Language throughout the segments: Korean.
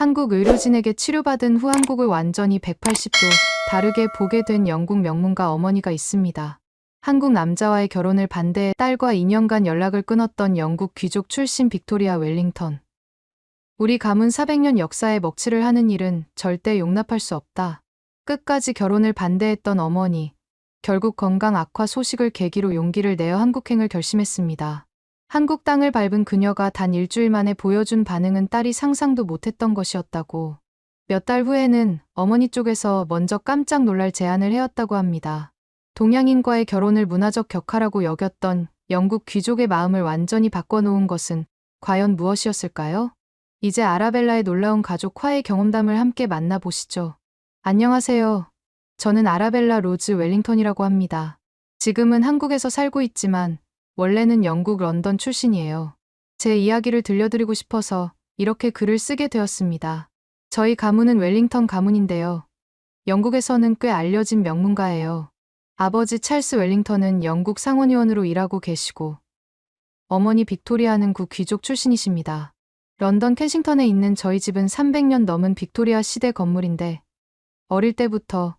한국 의료진에게 치료받은 후 한국을 완전히 180도 다르게 보게 된 영국 명문가 어머니가 있습니다. 한국 남자와의 결혼을 반대해 딸과 2년간 연락을 끊었던 영국 귀족 출신 빅토리아 웰링턴. 우리 가문 400년 역사에 먹칠을 하는 일은 절대 용납할 수 없다. 끝까지 결혼을 반대했던 어머니. 결국 건강 악화 소식을 계기로 용기를 내어 한국행을 결심했습니다. 한국 땅을 밟은 그녀가 단 일주일 만에 보여준 반응은 딸이 상상도 못했던 것이었다고. 몇 달 후에는 어머니 쪽에서 먼저 깜짝 놀랄 제안을 해왔다고 합니다. 동양인과의 결혼을 문화적 격하라고 여겼던 영국 귀족의 마음을 완전히 바꿔놓은 것은 과연 무엇이었을까요? 이제 아라벨라의 놀라운 가족화의 경험담을 함께 만나보시죠. 안녕하세요. 저는 아라벨라 로즈 웰링턴이라고 합니다. 지금은 한국에서 살고 있지만 원래는 영국 런던 출신이에요. 제 이야기를 들려드리고 싶어서 이렇게 글을 쓰게 되었습니다. 저희 가문은 웰링턴 가문인데요. 영국에서는 꽤 알려진 명문가예요. 아버지 찰스 웰링턴은 영국 상원의원으로 일하고 계시고 어머니 빅토리아는 귀족 출신이십니다. 런던 켄싱턴에 있는 저희 집은 300년 넘은 빅토리아 시대 건물인데 어릴 때부터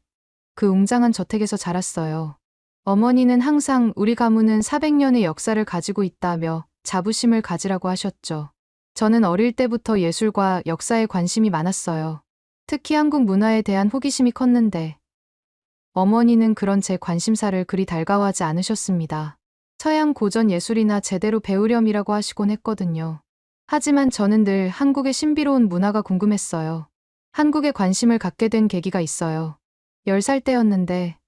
그 웅장한 저택에서 자랐어요. 어머니는 항상 우리 가문은 400년의 역사를 가지고 있다며 자부심을 가지라고 하셨죠. 저는 어릴 때부터 예술과 역사에 관심이 많았어요. 특히 한국 문화에 대한 호기심이 컸는데 어머니는 그런 제 관심사를 그리 달가워하지 않으셨습니다. 서양 고전 예술이나 제대로 배우렴이라고 하시곤 했거든요. 하지만 저는 늘 한국의 신비로운 문화가 궁금했어요. 한국에 관심을 갖게 된 계기가 있어요. 10살 때였는데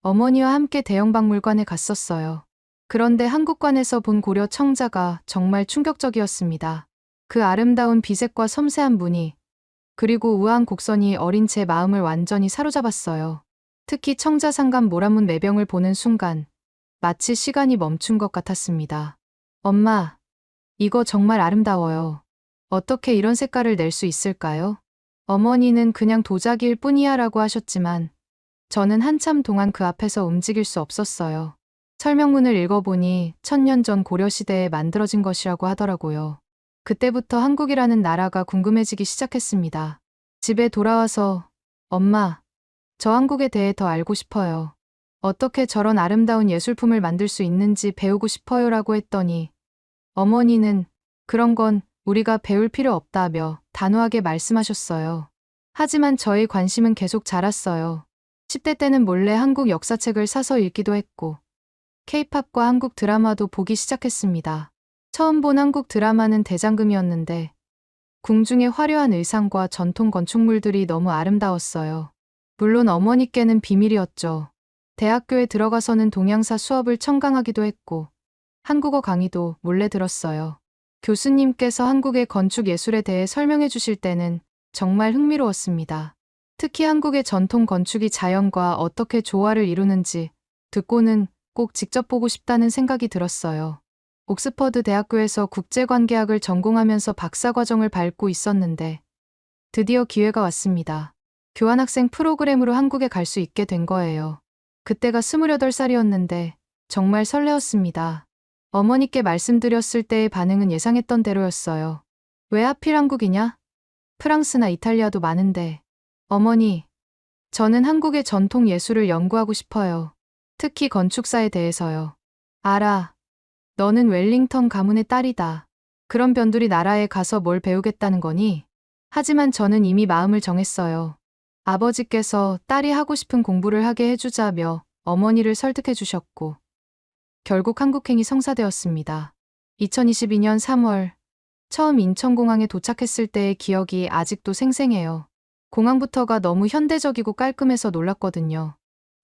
어머니와 함께 대형박물관에 갔었어요. 그런데 한국관에서 본 고려 청자가 정말 충격적이었습니다. 그 아름다운 비색과 섬세한 무늬, 그리고 우아한 곡선이 어린 제 마음을 완전히 사로잡았어요. 특히 청자상감 모란문 매병을 보는 순간 마치 시간이 멈춘 것 같았습니다. 엄마, 이거 정말 아름다워요. 어떻게 이런 색깔을 낼 수 있을까요? 어머니는 그냥 도자기일 뿐이야 라고 하셨지만 저는 한참 동안 그 앞에서 움직일 수 없었어요. 설명문을 읽어보니 1000년 전 고려시대에 만들어진 것이라고 하더라고요. 그때부터 한국이라는 나라가 궁금해지기 시작했습니다. 집에 돌아와서 엄마, 저 한국에 대해 더 알고 싶어요. 어떻게 저런 아름다운 예술품을 만들 수 있는지 배우고 싶어요 라고 했더니 어머니는 그런 건 우리가 배울 필요 없다며 단호하게 말씀하셨어요. 하지만 저의 관심은 계속 자랐어요. 10대 때는 몰래 한국 역사책을 사서 읽기도 했고 K-팝과 한국 드라마도 보기 시작했습니다. 처음 본 한국 드라마는 대장금이었는데 궁중의 화려한 의상과 전통 건축물들이 너무 아름다웠어요. 물론 어머니께는 비밀이었죠. 대학교에 들어가서는 동양사 수업을 청강하기도 했고 한국어 강의도 몰래 들었어요. 교수님께서 한국의 건축 예술에 대해 설명해 주실 때는 정말 흥미로웠습니다. 특히 한국의 전통 건축이 자연과 어떻게 조화를 이루는지 듣고는 꼭 직접 보고 싶다는 생각이 들었어요. 옥스퍼드 대학교에서 국제관계학을 전공하면서 박사과정을 밟고 있었는데 드디어 기회가 왔습니다. 교환학생 프로그램으로 한국에 갈 수 있게 된 거예요. 그때가 28살이었는데 정말 설레었습니다. 어머니께 말씀드렸을 때의 반응은 예상했던 대로였어요. 왜 하필 한국이냐? 프랑스나 이탈리아도 많은데. 어머니, 저는 한국의 전통 예술을 연구하고 싶어요. 특히 건축사에 대해서요. 알아. 너는 웰링턴 가문의 딸이다. 그런 변두리 나라에 가서 뭘 배우겠다는 거니? 하지만 저는 이미 마음을 정했어요. 아버지께서 딸이 하고 싶은 공부를 하게 해주자며 어머니를 설득해 주셨고 결국 한국행이 성사되었습니다. 2022년 3월 처음 인천공항에 도착했을 때의 기억이 아직도 생생해요. 공항부터가 너무 현대적이고 깔끔해서 놀랐거든요.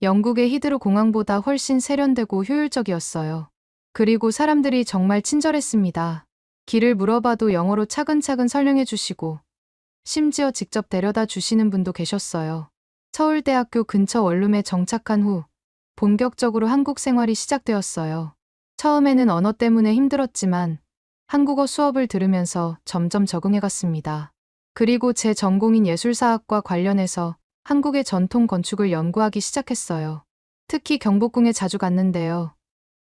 영국의 히드로 공항보다 훨씬 세련되고 효율적이었어요. 그리고 사람들이 정말 친절했습니다. 길을 물어봐도 영어로 차근차근 설명해 주시고 심지어 직접 데려다 주시는 분도 계셨어요. 서울대학교 근처 원룸에 정착한 후 본격적으로 한국 생활이 시작되었어요. 처음에는 언어 때문에 힘들었지만 한국어 수업을 들으면서 점점 적응해갔습니다. 그리고 제 전공인 예술사학과 관련해서 한국의 전통 건축을 연구하기 시작했어요. 특히 경복궁에 자주 갔는데요.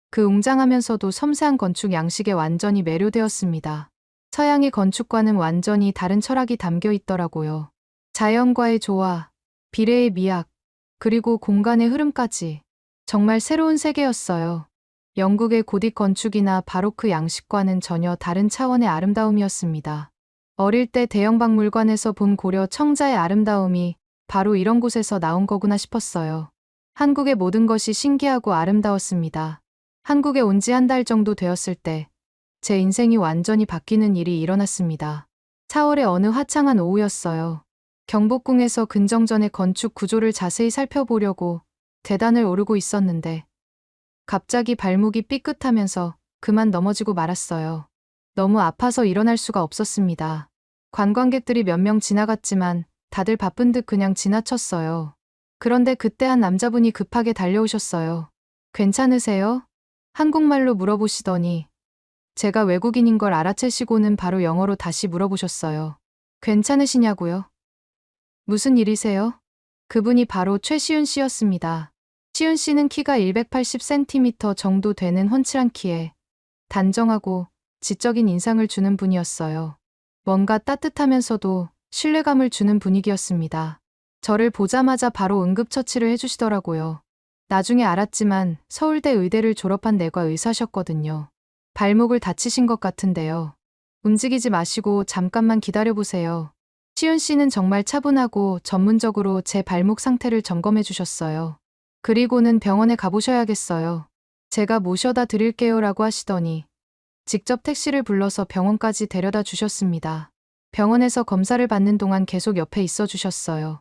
그 웅장하면서도 섬세한 건축 양식에 완전히 매료되었습니다. 서양의 건축과는 완전히 다른 철학이 담겨 있더라고요. 자연과의 조화, 비례의 미학, 그리고 공간의 흐름까지 정말 새로운 세계였어요. 영국의 고딕 건축이나 바로크 양식과는 전혀 다른 차원의 아름다움이었습니다. 어릴 때 대형 박물관에서 본 고려 청자의 아름다움이 바로 이런 곳에서 나온 거구나 싶었어요. 한국의 모든 것이 신기하고 아름다웠습니다. 한국에 온 지 한 달 정도 되었을 때 제 인생이 완전히 바뀌는 일이 일어났습니다. 4월의 어느 화창한 오후였어요. 경복궁에서 근정전의 건축 구조를 자세히 살펴보려고 계단을 오르고 있었는데 갑자기 발목이 삐끗하면서 그만 넘어지고 말았어요. 너무 아파서 일어날 수가 없었습니다. 관광객들이 몇 명 지나갔지만 다들 바쁜 듯 그냥 지나쳤어요. 그런데 그때 한 남자분이 급하게 달려오셨어요. 괜찮으세요? 한국말로 물어보시더니 제가 외국인인 걸 알아채시고는 바로 영어로 다시 물어보셨어요. 괜찮으시냐고요? 무슨 일이세요? 그분이 바로 최시윤 씨였습니다. 시윤 씨는 키가 180cm 정도 되는 훤칠한 키에 단정하고 지적인 인상을 주는 분이었어요. 뭔가 따뜻하면서도 신뢰감을 주는 분위기였습니다. 저를 보자마자 바로 응급처치를 해주시더라고요. 나중에 알았지만 서울대 의대를 졸업한 내과 의사셨거든요. 발목을 다치신 것 같은데요. 움직이지 마시고 잠깐만 기다려보세요. 시윤 씨는 정말 차분하고 전문적으로 제 발목 상태를 점검해 주셨어요. 그리고는 병원에 가보셔야겠어요. 제가 모셔다 드릴게요 라고 하시더니 직접 택시를 불러서 병원까지 데려다 주셨습니다. 병원에서 검사를 받는 동안 계속 옆에 있어 주셨어요.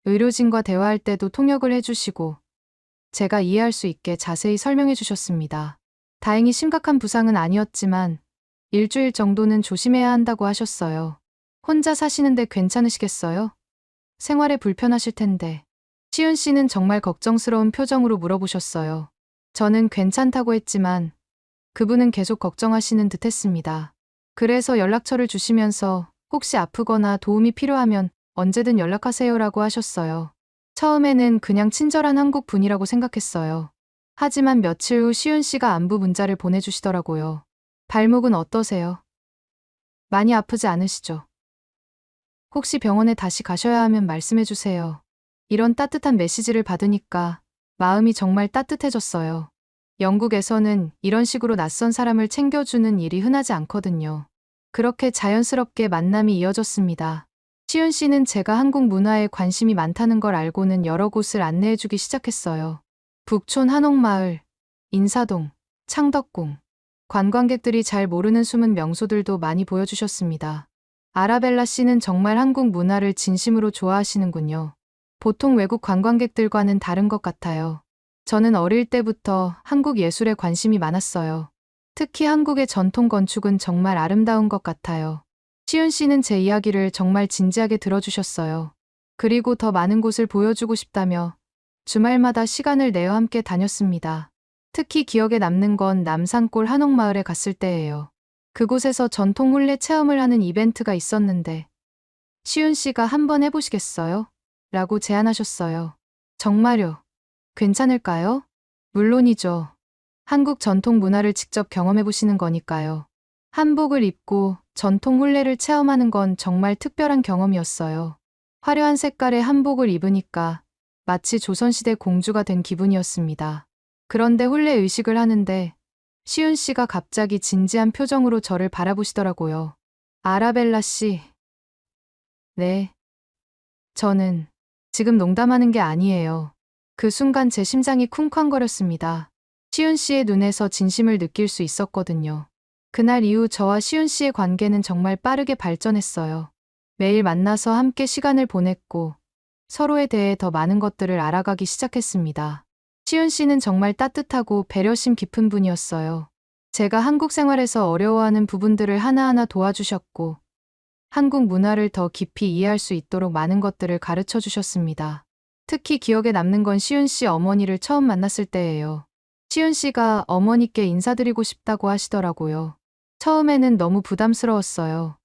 의료진과 대화할 때도 통역을 해주시고 제가 이해할 수 있게 자세히 설명해 주셨습니다. 다행히 심각한 부상은 아니었지만 일주일 정도는 조심해야 한다고 하셨어요. 혼자 사시는데 괜찮으시겠어요? 생활에 불편하실 텐데. 시윤 씨는 정말 걱정스러운 표정으로 물어보셨어요. 저는 괜찮다고 했지만 그분은 계속 걱정하시는 듯 했습니다. 그래서 연락처를 주시면서 혹시 아프거나 도움이 필요하면 언제든 연락하세요라고 하셨어요. 처음에는 그냥 친절한 한국 분이라고 생각했어요. 하지만 며칠 후 시윤 씨가 안부 문자를 보내주시더라고요. 발목은 어떠세요? 많이 아프지 않으시죠? 혹시 병원에 다시 가셔야 하면 말씀해 주세요. 이런 따뜻한 메시지를 받으니까 마음이 정말 따뜻해졌어요. 영국에서는 이런 식으로 낯선 사람을 챙겨주는 일이 흔하지 않거든요. 그렇게 자연스럽게 만남이 이어졌습니다. 시윤 씨는 제가 한국 문화에 관심이 많다는 걸 알고는 여러 곳을 안내해주기 시작했어요. 북촌 한옥마을, 인사동, 창덕궁, 관광객들이 잘 모르는 숨은 명소들도 많이 보여주셨습니다. 아라벨라 씨는 정말 한국 문화를 진심으로 좋아하시는군요. 보통 외국 관광객들과는 다른 것 같아요. 저는 어릴 때부터 한국 예술에 관심이 많았어요. 특히 한국의 전통 건축은 정말 아름다운 것 같아요. 시윤 씨는 제 이야기를 정말 진지하게 들어주셨어요. 그리고 더 많은 곳을 보여주고 싶다며 주말마다 시간을 내어 함께 다녔습니다. 특히 기억에 남는 건 남산골 한옥마을에 갔을 때예요. 그곳에서 전통 홀레 체험을 하는 이벤트가 있었는데 시윤 씨가 한번 해보시겠어요? 라고 제안하셨어요. 정말요? 괜찮을까요? 물론이죠. 한국 전통 문화를 직접 경험해보시는 거니까요. 한복을 입고 전통 홀레를 체험하는 건 정말 특별한 경험이었어요. 화려한 색깔의 한복을 입으니까 마치 조선시대 공주가 된 기분이었습니다. 그런데 홀레 의식을 하는데 시윤 씨가 갑자기 진지한 표정으로 저를 바라보시더라고요. 아라벨라 씨. 네. 저는 지금 농담하는 게 아니에요. 그 순간 제 심장이 쿵쾅거렸습니다. 시윤 씨의 눈에서 진심을 느낄 수 있었거든요. 그날 이후 저와 시윤 씨의 관계는 정말 빠르게 발전했어요. 매일 만나서 함께 시간을 보냈고 서로에 대해 더 많은 것들을 알아가기 시작했습니다. 시윤 씨는 정말 따뜻하고 배려심 깊은 분이었어요. 제가 한국 생활에서 어려워하는 부분들을 하나하나 도와주셨고 한국 문화를 더 깊이 이해할 수 있도록 많은 것들을 가르쳐 주셨습니다. 특히 기억에 남는 건 시윤 씨 어머니를 처음 만났을 때예요. 시윤 씨가 어머니께 인사드리고 싶다고 하시더라고요. 처음에는 너무 부담스러웠어요.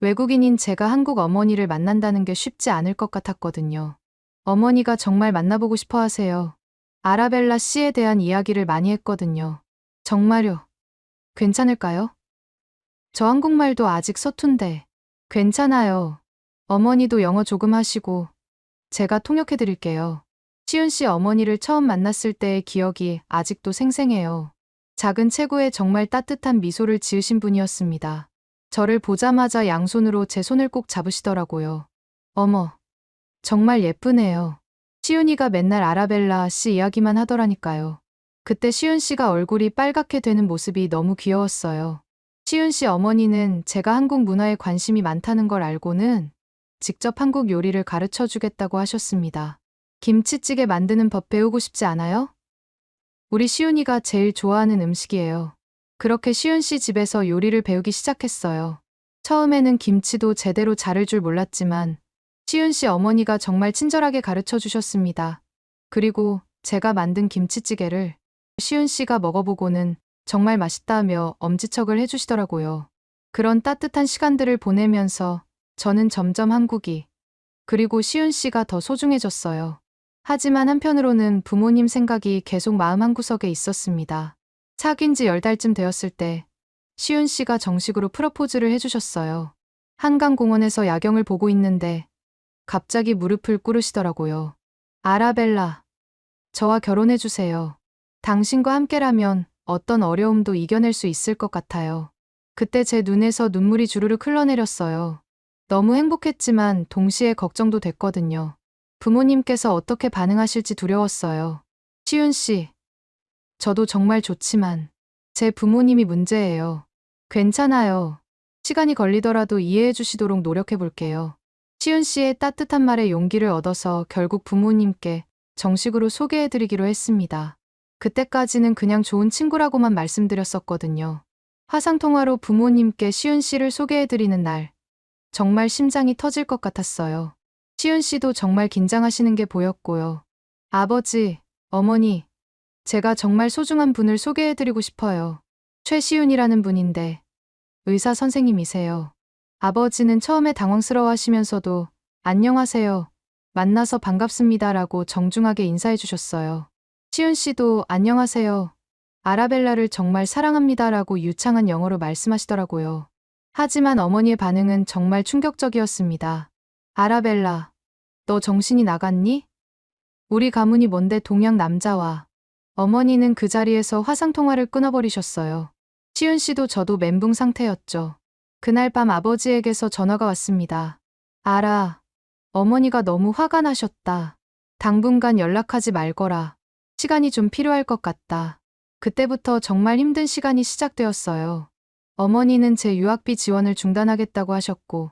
외국인인 제가 한국 어머니를 만난다는 게 쉽지 않을 것 같았거든요. 어머니가 정말 만나보고 싶어 하세요. 아라벨라 씨에 대한 이야기를 많이 했거든요. 정말요? 괜찮을까요? 저 한국말도 아직 서툰데. 괜찮아요. 어머니도 영어 조금 하시고 제가 통역해 드릴게요. 시은 씨 어머니를 처음 만났을 때의 기억이 아직도 생생해요. 작은 체구에 정말 따뜻한 미소를 지으신 분이었습니다. 저를 보자마자 양손으로 제 손을 꼭 잡으시더라고요. 어머, 정말 예쁘네요. 시은이가 맨날 아라벨라 씨 이야기만 하더라니까요. 그때 시은 씨가 얼굴이 빨갛게 되는 모습이 너무 귀여웠어요. 시은 씨 어머니는 제가 한국 문화에 관심이 많다는 걸 알고는 직접 한국 요리를 가르쳐 주겠다고 하셨습니다. 김치찌개 만드는 법 배우고 싶지 않아요? 우리 시은이가 제일 좋아하는 음식이에요. 그렇게 시은 씨 집에서 요리를 배우기 시작했어요. 처음에는 김치도 제대로 자를 줄 몰랐지만 시은 씨 어머니가 정말 친절하게 가르쳐 주셨습니다. 그리고 제가 만든 김치찌개를 시은 씨가 먹어보고는 정말 맛있다며 엄지척을 해주시더라고요. 그런 따뜻한 시간들을 보내면서 저는 점점 한국이, 그리고 시은 씨가 더 소중해졌어요. 하지만 한편으로는 부모님 생각이 계속 마음 한구석에 있었습니다. 사귄 지 10달쯤 되었을 때 시은 씨가 정식으로 프러포즈를 해주셨어요. 한강공원에서 야경을 보고 있는데 갑자기 무릎을 꿇으시더라고요. 아라벨라, 저와 결혼해주세요. 당신과 함께라면 어떤 어려움도 이겨낼 수 있을 것 같아요. 그때 제 눈에서 눈물이 주르륵 흘러내렸어요. 너무 행복했지만 동시에 걱정도 됐거든요. 부모님께서 어떻게 반응하실지 두려웠어요. 시은 씨, 저도 정말 좋지만 제 부모님이 문제예요. 괜찮아요. 시간이 걸리더라도 이해해 주시도록 노력해 볼게요. 시은 씨의 따뜻한 말에 용기를 얻어서 결국 부모님께 정식으로 소개해 드리기로 했습니다. 그때까지는 그냥 좋은 친구라고만 말씀드렸었거든요. 화상통화로 부모님께 시은 씨를 소개해 드리는 날, 정말 심장이 터질 것 같았어요. 시은 씨도 정말 긴장하시는 게 보였고요. 아버지, 어머니, 제가 정말 소중한 분을 소개해 드리고 싶어요. 최시윤이라는 분인데 의사 선생님이세요. 아버지는 처음에 당황스러워 하시면서도 안녕하세요. 만나서 반갑습니다라고 정중하게 인사해 주셨어요. 시은 씨도 안녕하세요. 아라벨라를 정말 사랑합니다라고 유창한 영어로 말씀하시더라고요. 하지만 어머니의 반응은 정말 충격적이었습니다. 아라벨라, 너 정신이 나갔니? 우리 가문이 뭔데 동양 남자와. 어머니는 그 자리에서 화상통화를 끊어버리셨어요. 시은 씨도 저도 멘붕 상태였죠. 그날 밤 아버지에게서 전화가 왔습니다. 알아. 어머니가 너무 화가 나셨다. 당분간 연락하지 말거라. 시간이 좀 필요할 것 같다. 그때부터 정말 힘든 시간이 시작되었어요. 어머니는 제 유학비 지원을 중단하겠다고 하셨고,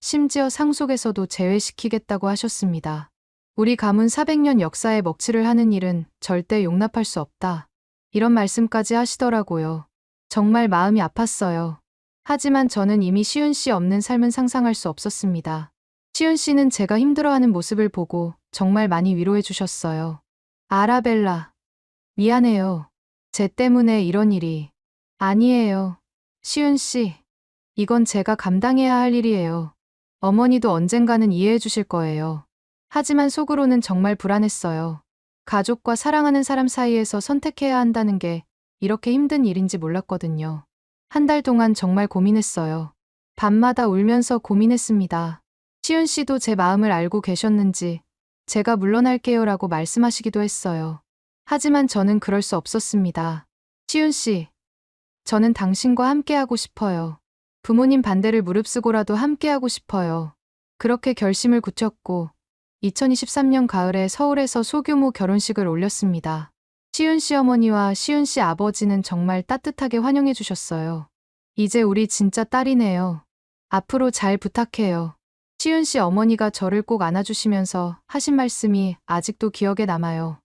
심지어 상속에서도 제외시키겠다고 하셨습니다. 우리 가문 400년 역사에 먹칠을 하는 일은 절대 용납할 수 없다. 이런 말씀까지 하시더라고요. 정말 마음이 아팠어요. 하지만 저는 이미 시은 씨 없는 삶은 상상할 수 없었습니다. 시은 씨는 제가 힘들어하는 모습을 보고 정말 많이 위로해 주셨어요. 아라벨라, 미안해요. 쟤 때문에 이런 일이. 아니에요. 시은 씨, 이건 제가 감당해야 할 일이에요. 어머니도 언젠가는 이해해 주실 거예요. 하지만 속으로는 정말 불안했어요. 가족과 사랑하는 사람 사이에서 선택해야 한다는 게 이렇게 힘든 일인지 몰랐거든요. 한 달 동안 정말 고민했어요. 밤마다 울면서 고민했습니다. 시은 씨도 제 마음을 알고 계셨는지 제가 물러날게요라고 말씀하시기도 했어요. 하지만 저는 그럴 수 없었습니다. 시은 씨, 저는 당신과 함께하고 싶어요. 부모님 반대를 무릅쓰고라도 함께하고 싶어요. 그렇게 결심을 굳혔고 2023년 가을에 서울에서 소규모 결혼식을 올렸습니다. 시은 씨 어머니와 시은 씨 아버지는 정말 따뜻하게 환영해 주셨어요. 이제 우리 진짜 딸이네요. 앞으로 잘 부탁해요. 시은 씨 어머니가 저를 꼭 안아주시면서 하신 말씀이 아직도 기억에 남아요.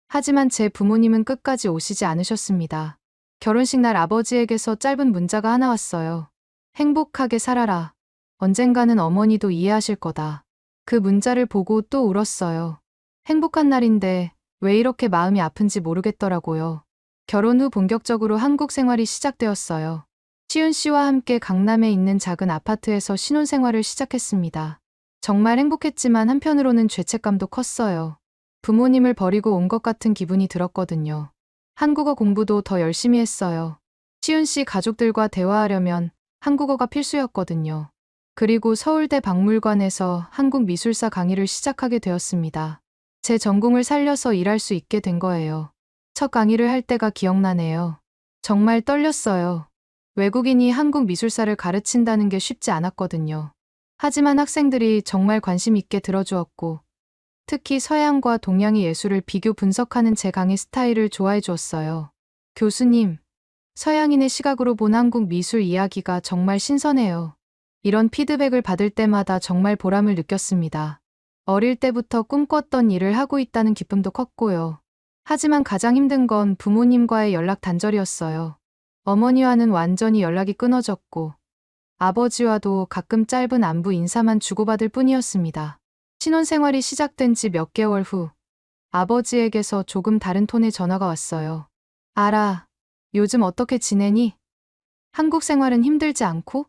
하지만 제 부모님은 끝까지 오시지 않으셨습니다. 결혼식 날 아버지에게서 짧은 문자가 하나 왔어요. 행복하게 살아라. 언젠가는 어머니도 이해하실 거다. 그 문자를 보고 또 울었어요. 행복한 날인데 왜 이렇게 마음이 아픈지 모르겠더라고요. 결혼 후 본격적으로 한국 생활이 시작되었어요. 시은 씨와 함께 강남에 있는 작은 아파트에서 신혼생활을 시작했습니다. 정말 행복했지만 한편으로는 죄책감도 컸어요. 부모님을 버리고 온 것 같은 기분이 들었거든요. 한국어 공부도 더 열심히 했어요. 시은 씨 가족들과 대화하려면 한국어가 필수였거든요. 그리고 서울대 박물관에서 한국미술사 강의를 시작하게 되었습니다. 제 전공을 살려서 일할 수 있게 된 거예요. 첫 강의를 할 때가 기억나네요. 정말 떨렸어요. 외국인이 한국 미술사를 가르친다는 게 쉽지 않았거든요. 하지만 학생들이 정말 관심 있게 들어주었고, 특히 서양과 동양의 예술을 비교 분석하는 제 강의 스타일을 좋아해 주었어요. 교수님, 서양인의 시각으로 본 한국 미술 이야기가 정말 신선해요. 이런 피드백을 받을 때마다 정말 보람을 느꼈습니다. 어릴 때부터 꿈꿨던 일을 하고 있다는 기쁨도 컸고요. 하지만 가장 힘든 건 부모님과의 연락 단절이었어요. 어머니와는 완전히 연락이 끊어졌고, 아버지와도 가끔 짧은 안부 인사만 주고받을 뿐이었습니다. 신혼생활이 시작된 지 몇 개월 후, 아버지에게서 조금 다른 톤의 전화가 왔어요. 알아, 요즘 어떻게 지내니? 한국 생활은 힘들지 않고?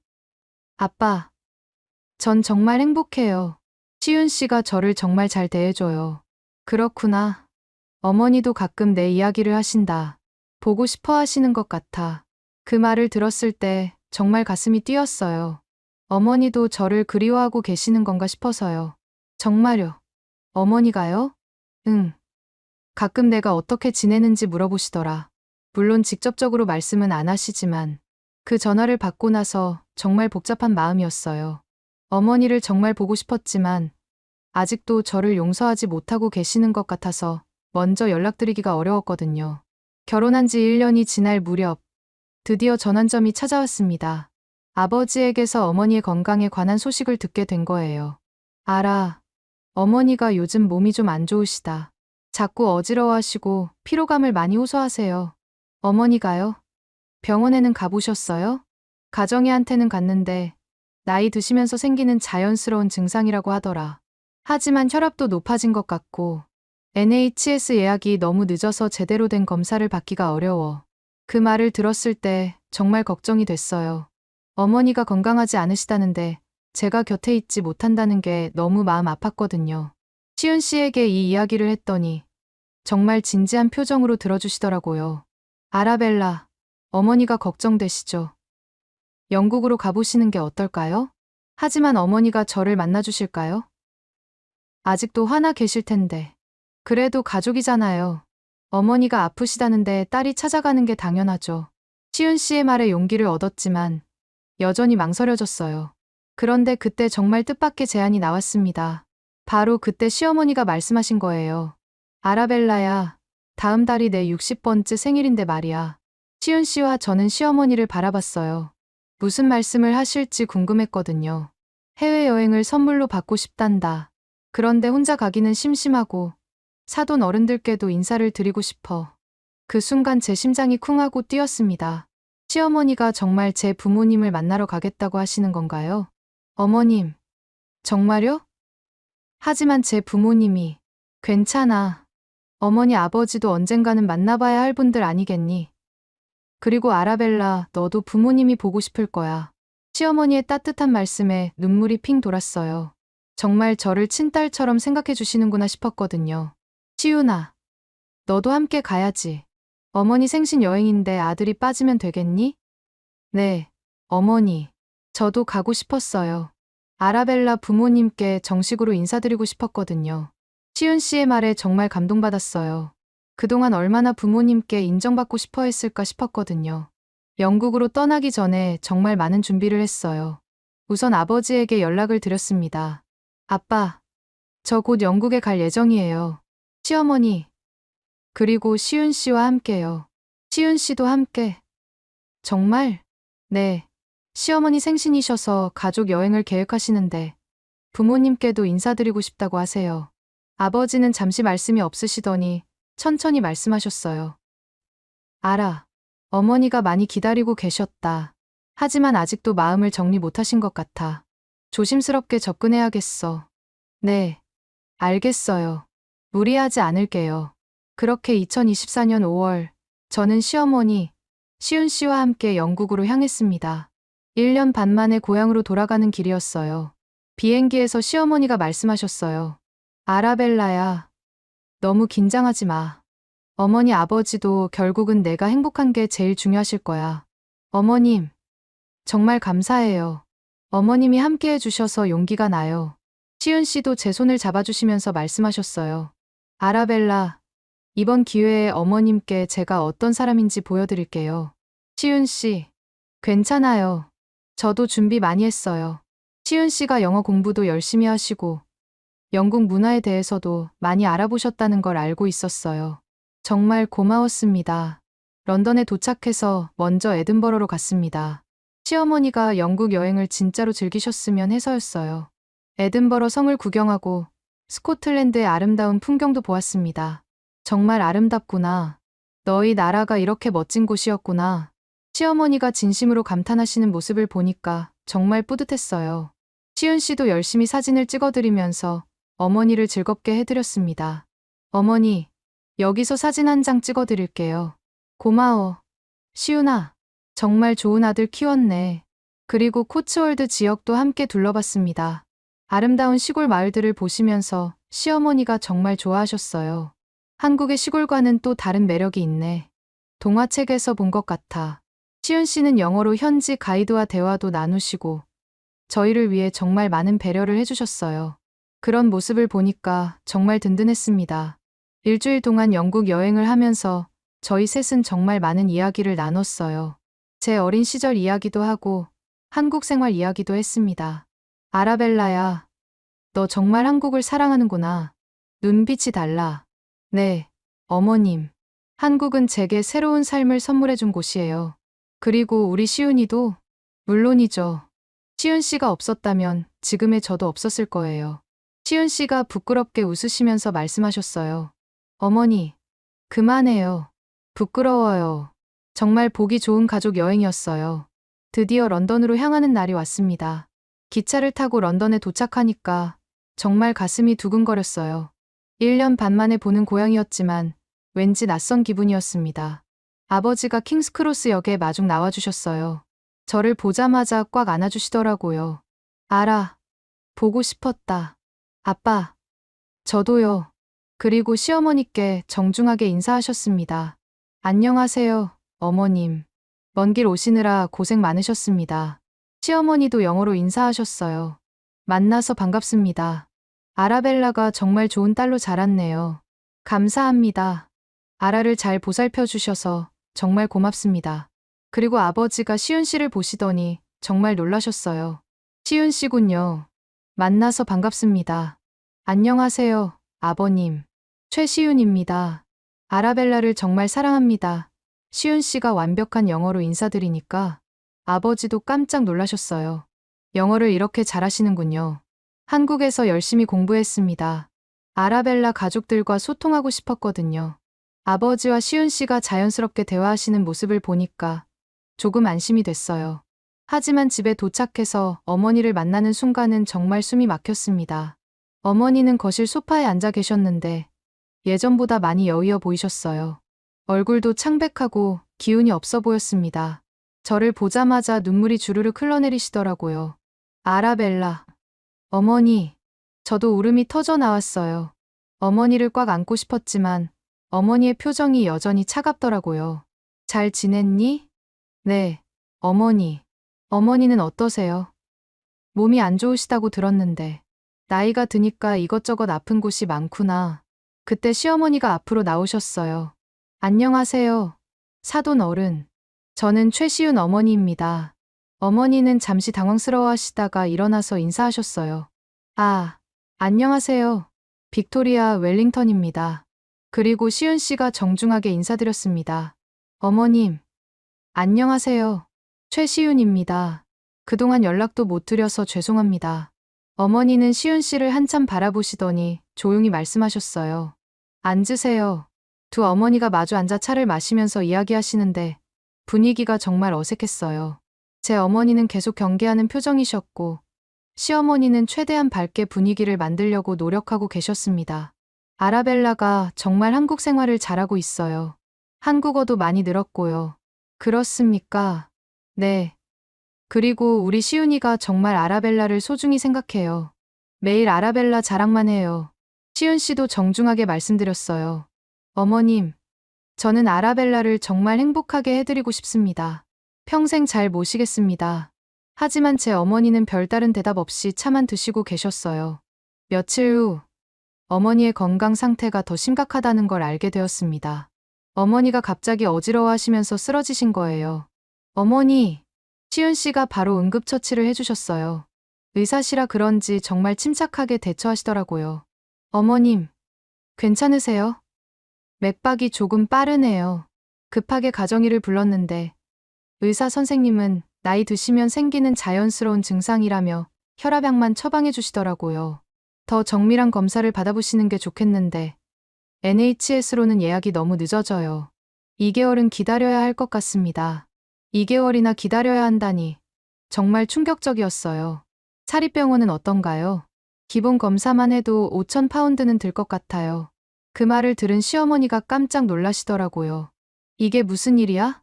아빠, 전 정말 행복해요. 시윤 씨가 저를 정말 잘 대해줘요. 그렇구나. 어머니도 가끔 내 이야기를 하신다. 보고 싶어 하시는 것 같아. 그 말을 들었을 때 정말 가슴이 뛰었어요. 어머니도 저를 그리워하고 계시는 건가 싶어서요. 정말요? 어머니가요? 응. 가끔 내가 어떻게 지내는지 물어보시더라. 물론 직접적으로 말씀은 안 하시지만 그 전화를 받고 나서 정말 복잡한 마음이었어요. 어머니를 정말 보고 싶었지만 아직도 저를 용서하지 못하고 계시는 것 같아서 먼저 연락드리기가 어려웠거든요. 결혼한 지 1년이 지날 무렵 드디어 전환점이 찾아왔습니다. 아버지에게서 어머니의 건강에 관한 소식을 듣게 된 거예요. 알아, 어머니가 요즘 몸이 좀 안 좋으시다. 자꾸 어지러워하시고 피로감을 많이 호소하세요. 어머니가요? 병원에는 가보셨어요? 가정의한테는 갔는데 나이 드시면서 생기는 자연스러운 증상이라고 하더라. 하지만 혈압도 높아진 것 같고 NHS 예약이 너무 늦어서 제대로 된 검사를 받기가 어려워. 그 말을 들었을 때 정말 걱정이 됐어요. 어머니가 건강하지 않으시다는데 제가 곁에 있지 못한다는 게 너무 마음 아팠거든요. 시윤 씨에게 이 이야기를 했더니 정말 진지한 표정으로 들어주시더라고요. 아라벨라, 어머니가 걱정되시죠? 영국으로 가보시는 게 어떨까요? 하지만 어머니가 저를 만나주실까요? 아직도 화나 계실 텐데. 그래도 가족이잖아요. 어머니가 아프시다는데 딸이 찾아가는 게 당연하죠. 시윤 씨의 말에 용기를 얻었지만 여전히 망설여졌어요. 그런데 그때 정말 뜻밖의 제안이 나왔습니다. 바로 그때 시어머니가 말씀하신 거예요. 아라벨라야, 다음 달이 내 60번째 생일인데 말이야. 시윤 씨와 저는 시어머니를 바라봤어요. 무슨 말씀을 하실지 궁금했거든요. 해외여행을 선물로 받고 싶단다. 그런데 혼자 가기는 심심하고 사돈 어른들께도 인사를 드리고 싶어. 그 순간 제 심장이 쿵하고 뛰었습니다. 시어머니가 정말 제 부모님을 만나러 가겠다고 하시는 건가요? 어머님, 정말요? 하지만 제 부모님이 괜찮아. 어머니 아버지도 언젠가는 만나봐야 할 분들 아니겠니? 그리고 아라벨라, 너도 부모님이 보고 싶을 거야. 시어머니의 따뜻한 말씀에 눈물이 핑 돌았어요. 정말 저를 친딸처럼 생각해 주시는구나 싶었거든요. 시윤아, 너도 함께 가야지. 어머니 생신 여행인데 아들이 빠지면 되겠니? 네, 어머니. 저도 가고 싶었어요. 아라벨라 부모님께 정식으로 인사드리고 싶었거든요. 시윤 씨의 말에 정말 감동받았어요. 그동안 얼마나 부모님께 인정받고 싶어 했을까 싶었거든요. 영국으로 떠나기 전에 정말 많은 준비를 했어요. 우선 아버지에게 연락을 드렸습니다. 아빠, 저 곧 영국에 갈 예정이에요. 시어머니, 그리고 시윤 씨와 함께요. 시윤 씨도 함께. 정말? 네. 시어머니 생신이셔서 가족 여행을 계획하시는데 부모님께도 인사드리고 싶다고 하세요. 아버지는 잠시 말씀이 없으시더니 천천히 말씀하셨어요. 알아. 어머니가 많이 기다리고 계셨다. 하지만 아직도 마음을 정리 못하신 것 같아. 조심스럽게 접근해야겠어. 네. 알겠어요. 무리하지 않을게요. 그렇게 2024년 5월, 저는 시어머니, 시윤 씨와 함께 영국으로 향했습니다. 1년 반 만에 고향으로 돌아가는 길이었어요. 비행기에서 시어머니가 말씀하셨어요. 아라벨라야, 너무 긴장하지 마. 어머니 아버지도 결국은 내가 행복한 게 제일 중요하실 거야. 어머님, 정말 감사해요. 어머님이 함께 해주셔서 용기가 나요. 시은 씨도 제 손을 잡아주시면서 말씀하셨어요. 아라벨라, 이번 기회에 어머님께 제가 어떤 사람인지 보여드릴게요. 시은 씨, 괜찮아요. 저도 준비 많이 했어요. 시은 씨가 영어 공부도 열심히 하시고 영국 문화에 대해서도 많이 알아보셨다는 걸 알고 있었어요. 정말 고마웠습니다. 런던에 도착해서 먼저 에든버러로 갔습니다. 시어머니가 영국 여행을 진짜로 즐기셨으면 해서였어요. 에든버러 성을 구경하고 스코틀랜드의 아름다운 풍경도 보았습니다. 정말 아름답구나. 너희 나라가 이렇게 멋진 곳이었구나. 시어머니가 진심으로 감탄하시는 모습을 보니까 정말 뿌듯했어요. 시은 씨도 열심히 사진을 찍어드리면서 어머니를 즐겁게 해드렸습니다. 어머니, 여기서 사진 한 장 찍어드릴게요. 고마워. 시은아, 정말 좋은 아들 키웠네. 그리고 코츠월드 지역도 함께 둘러봤습니다. 아름다운 시골 마을들을 보시면서 시어머니가 정말 좋아하셨어요. 한국의 시골과는 또 다른 매력이 있네. 동화책에서 본 것 같아. 시은 씨는 영어로 현지 가이드와 대화도 나누시고 저희를 위해 정말 많은 배려를 해주셨어요. 그런 모습을 보니까 정말 든든했습니다. 일주일 동안 영국 여행을 하면서 저희 셋은 정말 많은 이야기를 나눴어요. 제 어린 시절 이야기도 하고 한국 생활 이야기도 했습니다. 아라벨라야, 너 정말 한국을 사랑하는구나. 눈빛이 달라. 네, 어머님. 한국은 제게 새로운 삶을 선물해준 곳이에요. 그리고 우리 시은이도 물론이죠. 시은 씨가 없었다면 지금의 저도 없었을 거예요. 시은 씨가 부끄럽게 웃으시면서 말씀하셨어요. 어머니, 그만해요. 부끄러워요. 정말 보기 좋은 가족 여행이었어요. 드디어 런던으로 향하는 날이 왔습니다. 기차를 타고 런던에 도착하니까 정말 가슴이 두근거렸어요. 1년 반 만에 보는 고향이었지만 왠지 낯선 기분이었습니다. 아버지가 킹스크로스 역에 마중 나와주셨어요. 저를 보자마자 꽉 안아주시더라고요. 알아, 보고 싶었다. 아빠, 저도요. 그리고 시어머니께 정중하게 인사하셨습니다. 안녕하세요, 어머님. 먼 길 오시느라 고생 많으셨습니다. 시어머니도 영어로 인사하셨어요. 만나서 반갑습니다. 아라벨라가 정말 좋은 딸로 자랐네요. 감사합니다. 아라를 잘 보살펴 주셔서 정말 고맙습니다. 그리고 아버지가 시은 씨를 보시더니 정말 놀라셨어요. 시은 씨군요. 만나서 반갑습니다. 안녕하세요, 아버님. 최시윤입니다. 아라벨라를 정말 사랑합니다. 시은 씨가 완벽한 영어로 인사드리니까 아버지도 깜짝 놀라셨어요. 영어를 이렇게 잘하시는군요. 한국에서 열심히 공부했습니다. 아라벨라 가족들과 소통하고 싶었거든요. 아버지와 시은 씨가 자연스럽게 대화하시는 모습을 보니까 조금 안심이 됐어요. 하지만 집에 도착해서 어머니를 만나는 순간은 정말 숨이 막혔습니다. 어머니는 거실 소파에 앉아 계셨는데 예전보다 많이 여위어 보이셨어요. 얼굴도 창백하고 기운이 없어 보였습니다. 저를 보자마자 눈물이 주르륵 흘러내리시더라고요. 아라벨라. 어머니, 저도 울음이 터져 나왔어요. 어머니를 꽉 안고 싶었지만 어머니의 표정이 여전히 차갑더라고요. 잘 지냈니? 네, 어머니. 어머니는 어떠세요? 몸이 안 좋으시다고 들었는데. 나이가 드니까 이것저것 아픈 곳이 많구나. 그때 시어머니가 앞으로 나오셨어요. 안녕하세요, 사돈 어른. 저는 최시윤 어머니입니다. 어머니는 잠시 당황스러워하시다가 일어나서 인사하셨어요. 아, 안녕하세요. 빅토리아 웰링턴입니다. 그리고 시은 씨가 정중하게 인사드렸습니다. 어머님, 안녕하세요. 최시윤입니다. 그동안 연락도 못 드려서 죄송합니다. 어머니는 시은 씨를 한참 바라보시더니 조용히 말씀하셨어요. 앉으세요. 두 어머니가 마주 앉아 차를 마시면서 이야기하시는데 분위기가 정말 어색했어요. 제 어머니는 계속 경계하는 표정이셨고 시어머니는 최대한 밝게 분위기를 만들려고 노력하고 계셨습니다. 아라벨라가 정말 한국 생활을 잘하고 있어요. 한국어도 많이 늘었고요. 그렇습니까? 네. 그리고 우리 시은이가 정말 아라벨라를 소중히 생각해요. 매일 아라벨라 자랑만 해요. 시은 씨도 정중하게 말씀드렸어요. 어머님, 저는 아라벨라를 정말 행복하게 해드리고 싶습니다. 평생 잘 모시겠습니다. 하지만 제 어머니는 별다른 대답 없이 차만 드시고 계셨어요. 며칠 후 어머니의 건강 상태가 더 심각하다는 걸 알게 되었습니다. 어머니가 갑자기 어지러워하시면서 쓰러지신 거예요. 어머니, 시은 씨가 바로 응급처치를 해주셨어요. 의사시라 그런지 정말 침착하게 대처하시더라고요. 어머님, 괜찮으세요? 맥박이 조금 빠르네요. 급하게 가정의를 불렀는데 의사 선생님은 나이 드시면 생기는 자연스러운 증상이라며 혈압약만 처방해 주시더라고요. 더 정밀한 검사를 받아보시는 게 좋겠는데 NHS로는 예약이 너무 늦어져요. 2개월은 기다려야 할 것 같습니다. 2개월이나 기다려야 한다니 정말 충격적이었어요. 사립병원은 어떤가요? 기본 검사만 해도 5천 파운드는 들 것 같아요. 그 말을 들은 시어머니가 깜짝 놀라시더라고요. 이게 무슨 일이야?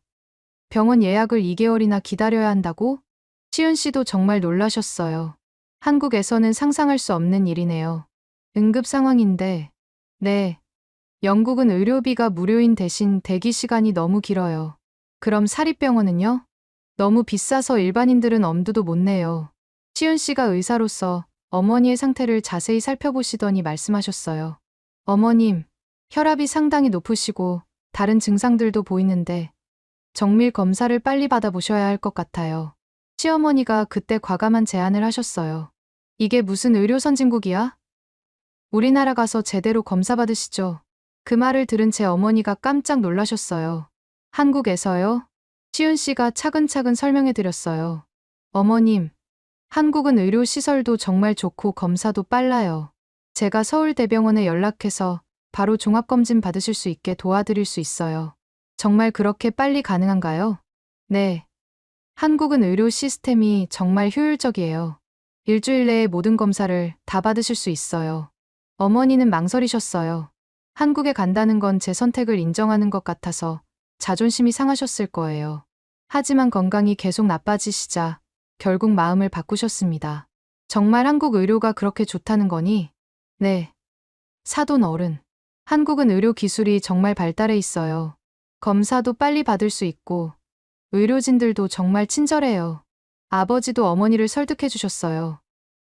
병원 예약을 2개월이나 기다려야 한다고? 시은 씨도 정말 놀라셨어요. 한국에서는 상상할 수 없는 일이네요. 응급 상황인데, 네. 영국은 의료비가 무료인 대신 대기 시간이 너무 길어요. 그럼 사립병원은요? 너무 비싸서 일반인들은 엄두도 못 내요. 시은 씨가 의사로서 어머니의 상태를 자세히 살펴보시더니 말씀하셨어요. 어머님, 혈압이 상당히 높으시고 다른 증상들도 보이는데 정밀 검사를 빨리 받아보셔야 할 것 같아요. 시어머니가 그때 과감한 제안을 하셨어요. 이게 무슨 의료 선진국이야? 우리나라 가서 제대로 검사 받으시죠. 그 말을 들은 제 어머니가 깜짝 놀라셨어요. 한국에서요? 시은 씨가 차근차근 설명해 드렸어요. 어머님, 한국은 의료시설도 정말 좋고 검사도 빨라요. 제가 서울대병원에 연락해서 바로 종합검진 받으실 수 있게 도와드릴 수 있어요. 정말 그렇게 빨리 가능한가요? 네. 한국은 의료 시스템이 정말 효율적이에요. 일주일 내에 모든 검사를 다 받으실 수 있어요. 어머니는 망설이셨어요. 한국에 간다는 건 제 선택을 인정하는 것 같아서 자존심이 상하셨을 거예요. 하지만 건강이 계속 나빠지시자 결국 마음을 바꾸셨습니다. 정말 한국 의료가 그렇게 좋다는 거니? 네. 사돈 어른. 한국은 의료 기술이 정말 발달해 있어요. 검사도 빨리 받을 수 있고 의료진들도 정말 친절해요. 아버지도 어머니를 설득해 주셨어요.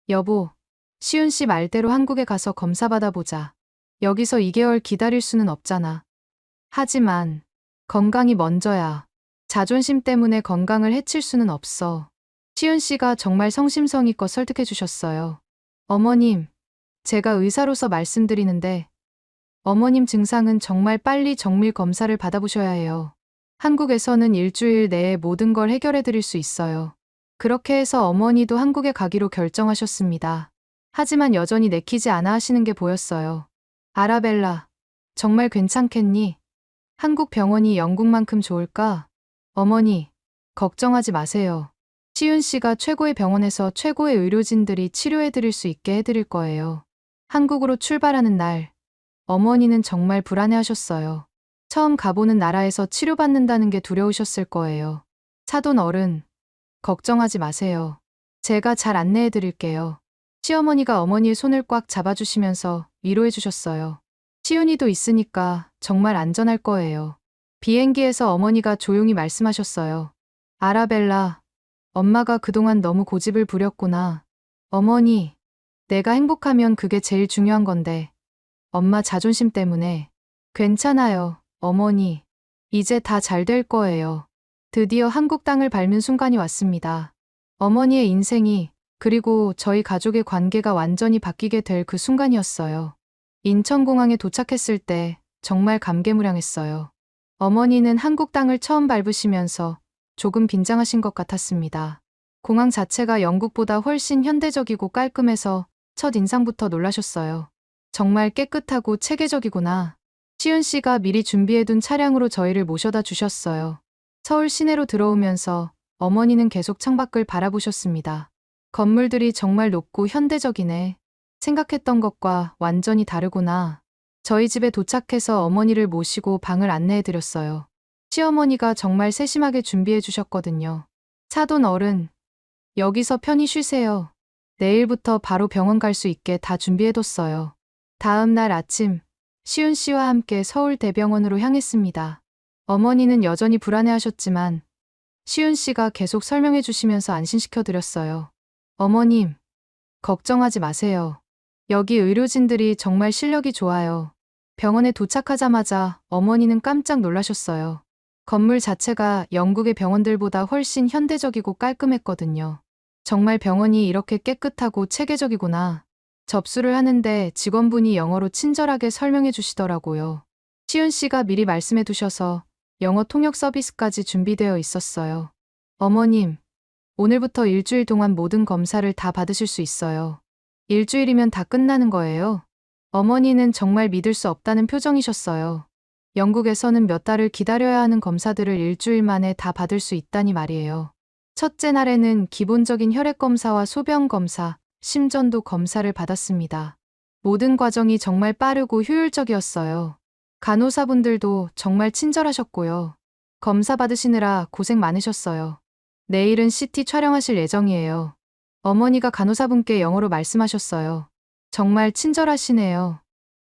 여보, 시은 씨 말대로 한국에 가서 검사 받아보자. 여기서 2개월 기다릴 수는 없잖아. 하지만 건강이 먼저야. 자존심 때문에 건강을 해칠 수는 없어. 시은 씨가 정말 성심성의껏 설득해 주셨어요. 어머님, 제가 의사로서 말씀드리는데 어머님 증상은 정말 빨리 정밀 검사를 받아보셔야 해요. 한국에서는 일주일 내에 모든 걸 해결해 드릴 수 있어요. 그렇게 해서 어머니도 한국에 가기로 결정하셨습니다. 하지만 여전히 내키지 않아 하시는 게 보였어요. 아라벨라, 정말 괜찮겠니? 한국 병원이 영국만큼 좋을까? 어머니, 걱정하지 마세요. 시은 씨가 최고의 병원에서 최고의 의료진들이 치료해 드릴 수 있게 해드릴 거예요. 한국으로 출발하는 날, 어머니는 정말 불안해하셨어요. 처음 가보는 나라에서 치료받는다는 게 두려우셨을 거예요. 사돈 어른, 걱정하지 마세요. 제가 잘 안내해 드릴게요. 시어머니가 어머니의 손을 꽉 잡아주시면서 위로해 주셨어요. 시은이도 있으니까 정말 안전할 거예요. 비행기에서 어머니가 조용히 말씀하셨어요. 아라벨라, 엄마가 그동안 너무 고집을 부렸구나. 어머니, 내가 행복하면 그게 제일 중요한 건데 엄마 자존심 때문에. 괜찮아요, 어머니. 이제 다 잘 될 거예요. 드디어 한국 땅을 밟는 순간이 왔습니다. 어머니의 인생이, 그리고 저희 가족의 관계가 완전히 바뀌게 될 그 순간이었어요. 인천공항에 도착했을 때 정말 감개무량했어요. 어머니는 한국 땅을 처음 밟으시면서 조금 빈장하신 것 같았습니다. 공항 자체가 영국보다 훨씬 현대적이고 깔끔해서 첫 인상부터 놀라셨어요. 정말 깨끗하고 체계적이구나. 시은 씨가 미리 준비해둔 차량으로 저희를 모셔다 주셨어요. 서울 시내로 들어오면서 어머니는 계속 창밖을 바라보셨습니다. 건물들이 정말 높고 현대적이네. 생각했던 것과 완전히 다르구나. 저희 집에 도착해서 어머니를 모시고 방을 안내해드렸어요. 시어머니가 정말 세심하게 준비해 주셨거든요. 사돈 어른, 여기서 편히 쉬세요. 내일부터 바로 병원 갈 수 있게 다 준비해뒀어요. 다음 날 아침, 시은 씨와 함께 서울대병원으로 향했습니다. 어머니는 여전히 불안해하셨지만 시윤 씨가 계속 설명해 주시면서 안심시켜 드렸어요. 어머님, 걱정하지 마세요. 여기 의료진들이 정말 실력이 좋아요. 병원에 도착하자마자 어머니는 깜짝 놀라셨어요. 건물 자체가 영국의 병원들보다 훨씬 현대적이고 깔끔했거든요. 정말 병원이 이렇게 깨끗하고 체계적이구나. 접수를 하는데 직원분이 영어로 친절하게 설명해 주시더라고요. 시윤 씨가 미리 말씀해 두셔서 영어 통역 서비스까지 준비되어 있었어요. 어머님, 오늘부터 일주일 동안 모든 검사를 다 받으실 수 있어요. 일주일이면 다 끝나는 거예요. 어머니는 정말 믿을 수 없다는 표정이셨어요. 영국에서는 몇 달을 기다려야 하는 검사들을 일주일 만에 다 받을 수 있다니 말이에요. 첫째 날에는 기본적인 혈액 검사와 소변 검사, 심전도 검사를 받았습니다. 모든 과정이 정말 빠르고 효율적이었어요. 간호사분들도 정말 친절하셨고요. 검사 받으시느라 고생 많으셨어요. 내일은 CT 촬영하실 예정이에요. 어머니가 간호사분께 영어로 말씀하셨어요. 정말 친절하시네요.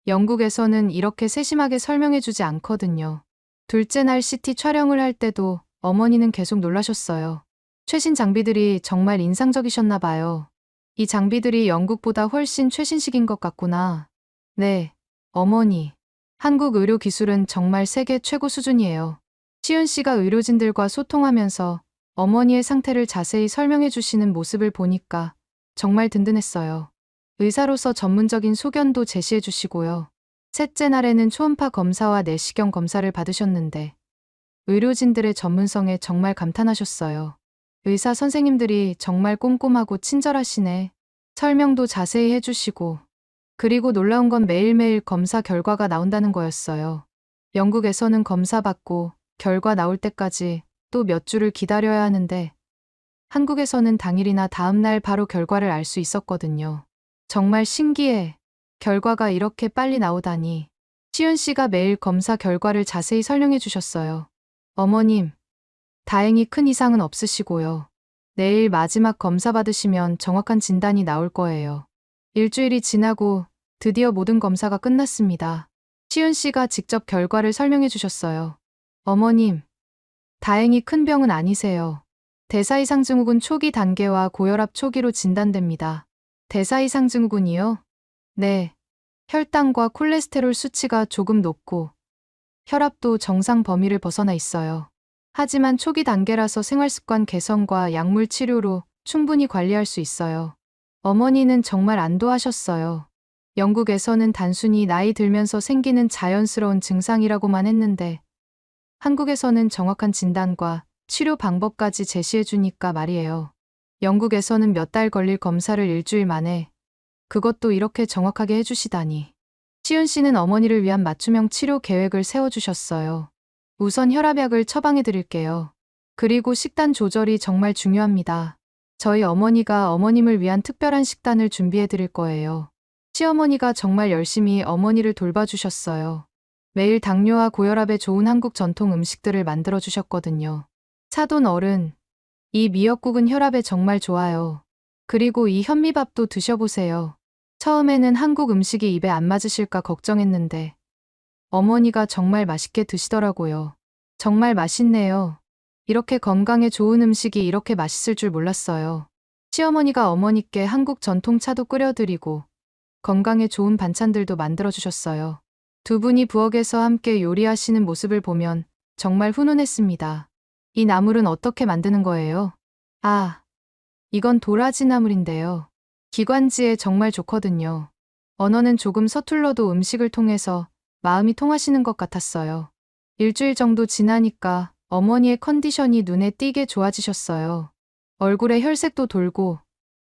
영국에서는 이렇게 세심하게 설명해주지 않거든요. 둘째 날 CT 촬영을 할 때도 어머니는 계속 놀라셨어요. 최신 장비들이 정말 인상적이셨나 봐요. 이 장비들이 영국보다 훨씬 최신식인 것 같구나. 네, 어머니. 한국 의료 기술은 정말 세계 최고 수준이에요. 시윤 씨가 의료진들과 소통하면서 어머니의 상태를 자세히 설명해 주시는 모습을 보니까 정말 든든했어요. 의사로서 전문적인 소견도 제시해 주시고요. 셋째 날에는 초음파 검사와 내시경 검사를 받으셨는데 의료진들의 전문성에 정말 감탄하셨어요. 의사 선생님들이 정말 꼼꼼하고 친절하시네. 설명도 자세히 해주시고 그리고 놀라운 건 매일매일 검사 결과가 나온다는 거였어요. 영국에서는 검사 받고 결과 나올 때까지 또 몇 주를 기다려야 하는데 한국에서는 당일이나 다음날 바로 결과를 알 수 있었거든요. 정말 신기해. 결과가 이렇게 빨리 나오다니. 시윤 씨가 매일 검사 결과를 자세히 설명해 주셨어요. 어머님, 다행히 큰 이상은 없으시고요. 내일 마지막 검사 받으시면 정확한 진단이 나올 거예요. 일주일이 지나고 드디어 모든 검사가 끝났습니다. 시윤 씨가 직접 결과를 설명해 주셨어요. 어머님, 다행히 큰 병은 아니세요. 대사이상 증후군 초기 단계와 고혈압 초기로 진단됩니다. 대사이상 증후군이요? 네. 혈당과 콜레스테롤 수치가 조금 높고 혈압도 정상 범위를 벗어나 있어요. 하지만 초기 단계라서 생활습관 개선과 약물 치료로 충분히 관리할 수 있어요. 어머니는 정말 안도하셨어요. 영국에서는 단순히 나이 들면서 생기는 자연스러운 증상이라고만 했는데 한국에서는 정확한 진단과 치료 방법까지 제시해 주니까 말이에요. 영국에서는 몇 달 걸릴 검사를 일주일 만에 그것도 이렇게 정확하게 해주시다니. 시윤 씨는 어머니를 위한 맞춤형 치료 계획을 세워주셨어요. 우선 혈압약을 처방해 드릴게요. 그리고 식단 조절이 정말 중요합니다. 저희 어머니가 어머님을 위한 특별한 식단을 준비해 드릴 거예요. 시어머니가 정말 열심히 어머니를 돌봐주셨어요. 매일 당뇨와 고혈압에 좋은 한국 전통 음식들을 만들어 주셨거든요. 사돈 어른, 이 미역국은 혈압에 정말 좋아요. 그리고 이 현미밥도 드셔보세요. 처음에는 한국 음식이 입에 안 맞으실까 걱정했는데 어머니가 정말 맛있게 드시더라고요. 정말 맛있네요. 이렇게 건강에 좋은 음식이 이렇게 맛있을 줄 몰랐어요. 시어머니가 어머니께 한국 전통차도 끓여드리고 건강에 좋은 반찬들도 만들어주셨어요. 두 분이 부엌에서 함께 요리하시는 모습을 보면 정말 훈훈했습니다. 이 나물은 어떻게 만드는 거예요? 아, 이건 도라지 나물인데요. 기관지에 정말 좋거든요. 언어는 조금 서툴러도 음식을 통해서 마음이 통하시는 것 같았어요. 일주일 정도 지나니까 어머니의 컨디션이 눈에 띄게 좋아지셨어요. 얼굴에 혈색도 돌고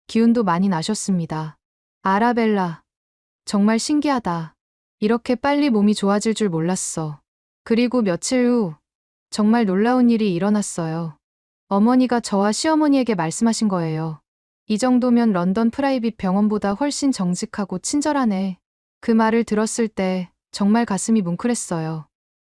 기운도 많이 나셨습니다. 아라벨라, 정말 신기하다. 이렇게 빨리 몸이 좋아질 줄 몰랐어. 그리고 며칠 후 정말 놀라운 일이 일어났어요. 어머니가 저와 시어머니에게 말씀하신 거예요. 이 정도면 런던 프라이빗 병원보다 훨씬 정직하고 친절하네. 그 말을 들었을 때 정말 가슴이 뭉클했어요.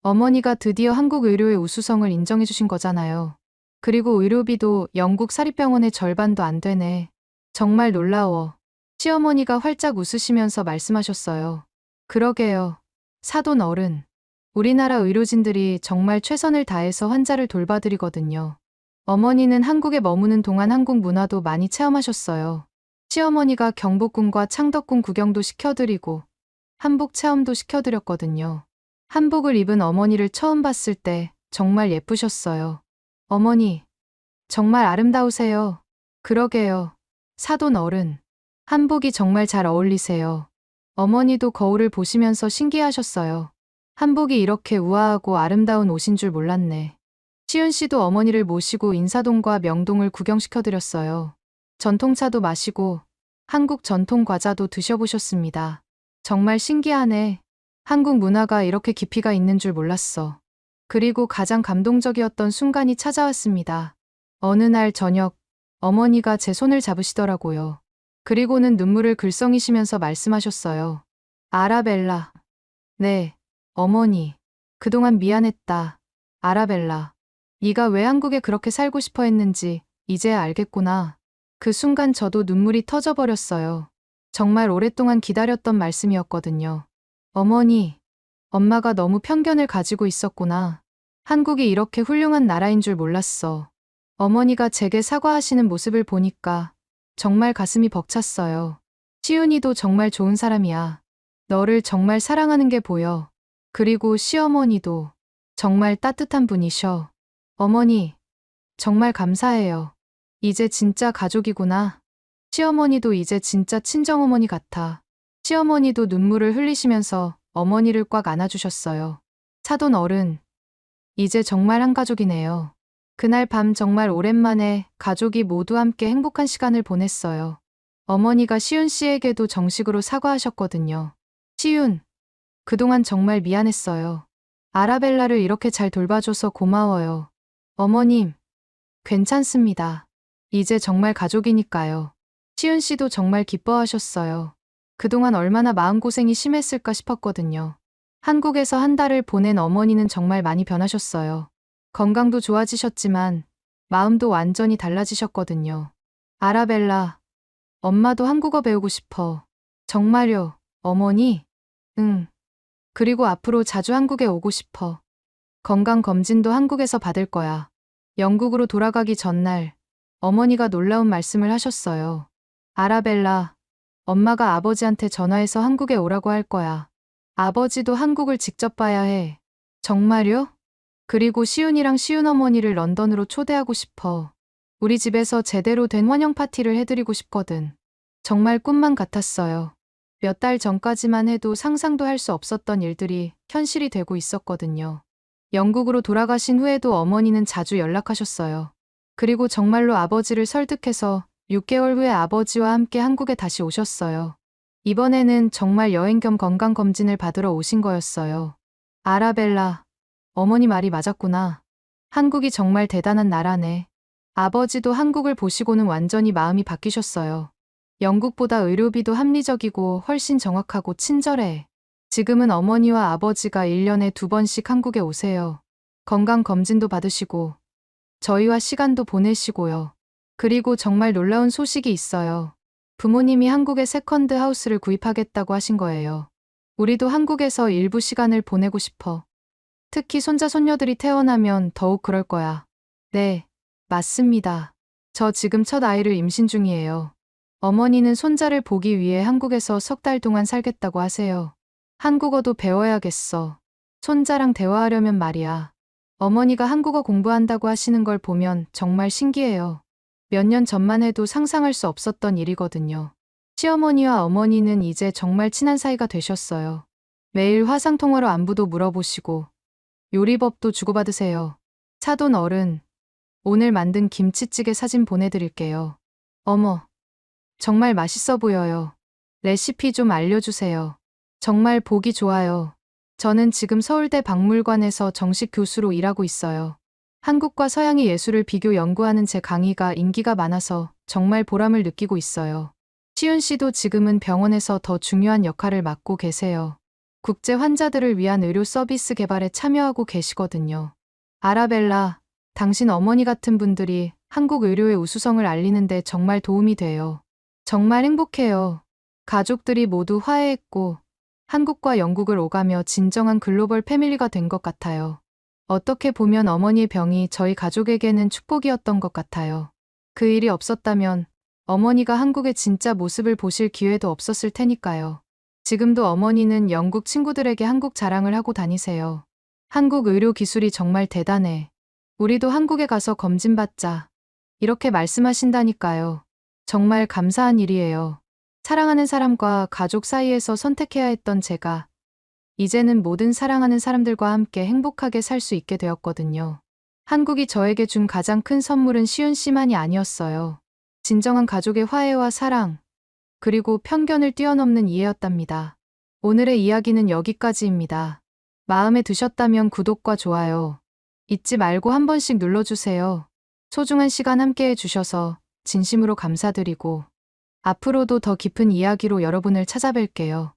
어머니가 드디어 한국 의료의 우수성을 인정해 주신 거잖아요. 그리고 의료비도 영국 사립병원의 절반도 안 되네. 정말 놀라워. 시어머니가 활짝 웃으시면서 말씀하셨어요. 그러게요. 사돈 어른. 우리나라 의료진들이 정말 최선을 다해서 환자를 돌봐드리거든요. 어머니는 한국에 머무는 동안 한국 문화도 많이 체험하셨어요. 시어머니가 경복궁과 창덕궁 구경도 시켜드리고 한복 체험도 시켜드렸거든요. 한복을 입은 어머니를 처음 봤을 때 정말 예쁘셨어요. 어머니, 정말 아름다우세요. 그러게요. 사돈 어른. 한복이 정말 잘 어울리세요. 어머니도 거울을 보시면서 신기해하셨어요. 한복이 이렇게 우아하고 아름다운 옷인 줄 몰랐네. 시은 씨도 어머니를 모시고 인사동과 명동을 구경시켜드렸어요. 전통차도 마시고 한국 전통 과자도 드셔보셨습니다. 정말 신기하네. 한국 문화가 이렇게 깊이가 있는 줄 몰랐어. 그리고 가장 감동적이었던 순간이 찾아왔습니다. 어느 날 저녁, 어머니가 제 손을 잡으시더라고요. 그리고는 눈물을 글썽이시면서 말씀하셨어요. 아라벨라. 네, 어머니. 그동안 미안했다. 아라벨라. 네가 왜 한국에 그렇게 살고 싶어 했는지 이제야 알겠구나. 그 순간 저도 눈물이 터져버렸어요. 정말 오랫동안 기다렸던 말씀이었거든요. 어머니, 엄마가 너무 편견을 가지고 있었구나. 한국이 이렇게 훌륭한 나라인 줄 몰랐어. 어머니가 제게 사과하시는 모습을 보니까 정말 가슴이 벅찼어요. 시은이도 정말 좋은 사람이야. 너를 정말 사랑하는 게 보여. 그리고 시어머니도 정말 따뜻한 분이셔. 어머니, 정말 감사해요. 이제 진짜 가족이구나. 시어머니도 이제 진짜 친정어머니 같아. 시어머니도 눈물을 흘리시면서 어머니를 꽉 안아주셨어요. 사돈 어른, 이제 정말 한 가족이네요. 그날 밤 정말 오랜만에 가족이 모두 함께 행복한 시간을 보냈어요. 어머니가 시윤 씨에게도 정식으로 사과하셨거든요. 시윤, 그동안 정말 미안했어요. 아라벨라를 이렇게 잘 돌봐줘서 고마워요. 어머님, 괜찮습니다. 이제 정말 가족이니까요. 시윤 씨도 정말 기뻐하셨어요. 그동안 얼마나 마음고생이 심했을까 싶었거든요. 한국에서 한 달을 보낸 어머니는 정말 많이 변하셨어요. 건강도 좋아지셨지만 마음도 완전히 달라지셨거든요. 아라벨라, 엄마도 한국어 배우고 싶어. 정말요, 어머니? 응. 그리고 앞으로 자주 한국에 오고 싶어. 건강검진도 한국에서 받을 거야. 영국으로 돌아가기 전날 어머니가 놀라운 말씀을 하셨어요. 아라벨라, 엄마가 아버지한테 전화해서 한국에 오라고 할 거야. 아버지도 한국을 직접 봐야 해. 정말요? 그리고 시윤이랑 시윤어머니를 런던으로 초대하고 싶어. 우리 집에서 제대로 된 환영 파티를 해드리고 싶거든. 정말 꿈만 같았어요. 몇 달 전까지만 해도 상상도 할 수 없었던 일들이 현실이 되고 있었거든요. 영국으로 돌아가신 후에도 어머니는 자주 연락하셨어요. 그리고 정말로 아버지를 설득해서 6개월 후에 아버지와 함께 한국에 다시 오셨어요. 이번에는 정말 여행 겸 건강검진을 받으러 오신 거였어요. 아라벨라, 어머니 말이 맞았구나. 한국이 정말 대단한 나라네. 아버지도 한국을 보시고는 완전히 마음이 바뀌셨어요. 영국보다 의료비도 합리적이고 훨씬 정확하고 친절해. 지금은 어머니와 아버지가 1년에 2번씩 한국에 오세요. 건강검진도 받으시고 저희와 시간도 보내시고요. 그리고 정말 놀라운 소식이 있어요. 부모님이 한국에 세컨드 하우스를 구입하겠다고 하신 거예요. 우리도 한국에서 일부 시간을 보내고 싶어. 특히 손자 손녀들이 태어나면 더욱 그럴 거야. 네, 맞습니다. 저 지금 첫 아이를 임신 중이에요. 어머니는 손자를 보기 위해 한국에서 3달 동안 살겠다고 하세요. 한국어도 배워야겠어. 손자랑 대화하려면 말이야. 어머니가 한국어 공부한다고 하시는 걸 보면 정말 신기해요. 몇 년 전만 해도 상상할 수 없었던 일이거든요. 시어머니와 어머니는 이제 정말 친한 사이가 되셨어요. 매일 화상통화로 안부도 물어보시고 요리법도 주고받으세요. 사돈 어른, 오늘 만든 김치찌개 사진 보내드릴게요. 어머, 정말 맛있어 보여요. 레시피 좀 알려주세요. 정말 보기 좋아요. 저는 지금 서울대 박물관에서 정식 교수로 일하고 있어요. 한국과 서양의 예술을 비교 연구하는 제 강의가 인기가 많아서 정말 보람을 느끼고 있어요. 시윤 씨도 지금은 병원에서 더 중요한 역할을 맡고 계세요. 국제 환자들을 위한 의료 서비스 개발에 참여하고 계시거든요. 아라벨라, 당신 어머니 같은 분들이 한국 의료의 우수성을 알리는데 정말 도움이 돼요. 정말 행복해요. 가족들이 모두 화해했고 한국과 영국을 오가며 진정한 글로벌 패밀리가 된 것 같아요. 어떻게 보면 어머니의 병이 저희 가족에게는 축복이었던 것 같아요. 그 일이 없었다면 어머니가 한국의 진짜 모습을 보실 기회도 없었을 테니까요. 지금도 어머니는 영국 친구들에게 한국 자랑을 하고 다니세요. 한국 의료 기술이 정말 대단해. 우리도 한국에 가서 검진받자. 이렇게 말씀하신다니까요. 정말 감사한 일이에요. 사랑하는 사람과 가족 사이에서 선택해야 했던 제가 이제는 모든 사랑하는 사람들과 함께 행복하게 살 수 있게 되었거든요. 한국이 저에게 준 가장 큰 선물은 시윤 씨만이 아니었어요. 진정한 가족의 화해와 사랑, 그리고 편견을 뛰어넘는 이해였답니다. 오늘의 이야기는 여기까지입니다. 마음에 드셨다면 구독과 좋아요 잊지 말고 한 번씩 눌러주세요. 소중한 시간 함께 해주셔서 진심으로 감사드리고 앞으로도 더 깊은 이야기로 여러분을 찾아뵐게요.